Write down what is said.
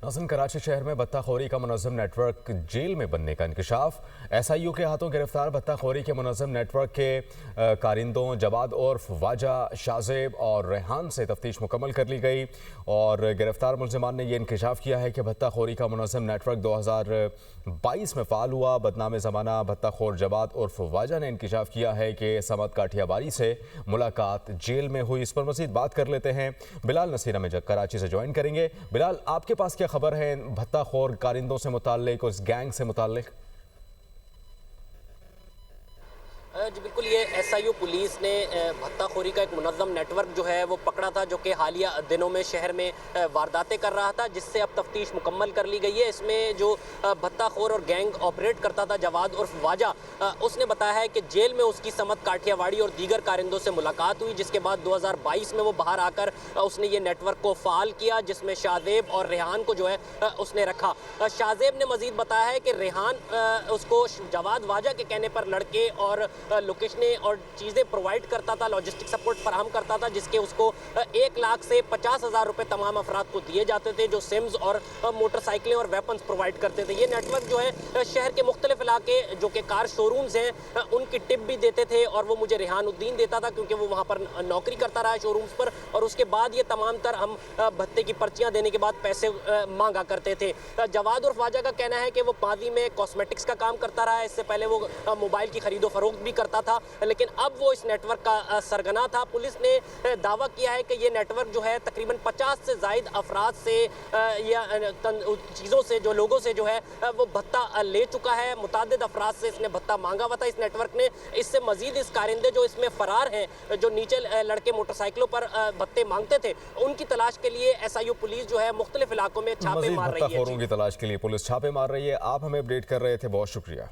नाज़रीन, कराची शहर में बत्ताखोरी का मुनज़्ज़म नेटवर्क जेल में बनने का इंकशाफ। SIU के हाथों गिरफ्तार बत्ताखोरी के मुनज़्ज़म नेटवर्क के कारिंदों जवाद उर्फ वाजा, शाज़ेब और रेहान से तफ्तीश मुकम्मल कर ली गई और गिरफ्तार मुलज़िमान ने यह इंकशाफ किया है कि बत्ताखोरी का मुनज़्ज़म नेटवर्क 2022 में फ़ाल हुआ। बदनाम ज़माना बत्ताखोर जवाद उर्फ वाजा ने इंकशाफ किया है कि समद काठियावारी से मुलाकात जेल में हुई। इस पर मज़ीद बात कर लेते हैं। बिलाल नसीर हमें कराची से ज्वाइन करेंगे। बिलाल, आपके पास क्या खबर है भत्ताखोर कारिंदों से मुताल्लिक, उस गैंग से मुताल्लिक? जी बिल्कुल, ये SIU पुलिस ने भत्ताखोरी का एक मुनज़्ज़म नेटवर्क जो है वो पकड़ा था, जो कि हालिया दिनों में शहर में वारदातें कर रहा था, जिससे अब तफ्तीश मुकम्मल कर ली गई है। इसमें जो भत्ताखोर और गैंग ऑपरेट करता था जवाद उर्फ वाजा, उसने बताया है कि जेल में उसकी समद काठियावाड़ी और दीगर कारिंदों से मुलाकात हुई, जिसके बाद 2022 में वो बाहर आकर उसने ये नेटवर्क को फ़ाल किया, जिसमें शाज़ेब और रेहान को जो है उसने रखा। शाज़ेब ने मज़ीद बताया है कि रेहान उसको जवाद वाजा के कहने पर लड़के और लोकेशनें और चीज़ें प्रोवाइड करता था, लॉजिस्टिक सपोर्ट फराहम करता था, जिसके उसको 1 लाख से 50,000 रुपये तमाम अफराद को दिए जाते थे, जो सिम्स और मोटरसाइकिलें और वेपन्स प्रोवाइड करते थे। ये नेटवर्क जो है शहर के मुख्तलिफ इलाके जो कि कार शोरूम्स हैं उनकी टिप भी देते थे, और वो मुझे रेहानुद्दीन देता था क्योंकि वो वहाँ पर नौकरी करता रहा है शोरूम्स पर, और उसके बाद ये तमाम तर हम भत्ते की पर्चियाँ देने के बाद पैसे मांगा करते थे। जवाद उर्फ वाजा का कहना है कि वो माजी में कॉस्मेटिक्स का काम करता रहा है, इससे पहले वो मोबाइल की खरीदो फरोख्त भी करता था, लेकिन अब वो इस नेटवर्क का सरगना था। पुलिस ने दावा किया है कि ये नेटवर्क जो है तकरीबन 50 से ज़ायद अफराद से या चीज़ों से, जो लोगों से जो है वो भत्ता ले चुका है। मुतादिद अफराद से इसने भत्ता मांगा हुआ था इस नेटवर्क ने। इससे मजीद इस कारिंदे जो इसमें फ़रार हैं, जो नीचे लड़के मोटरसाइकिलों पर भत्ते मांगते थे, उनकी तलाश के लिए SIU पुलिस जो है मुख्तलिफ इलाकों में छापे मार रही है। की तलाश के लिए पुलिस छापे मार रही है। आप हमें अपडेट कर रहे थे, बहुत शुक्रिया।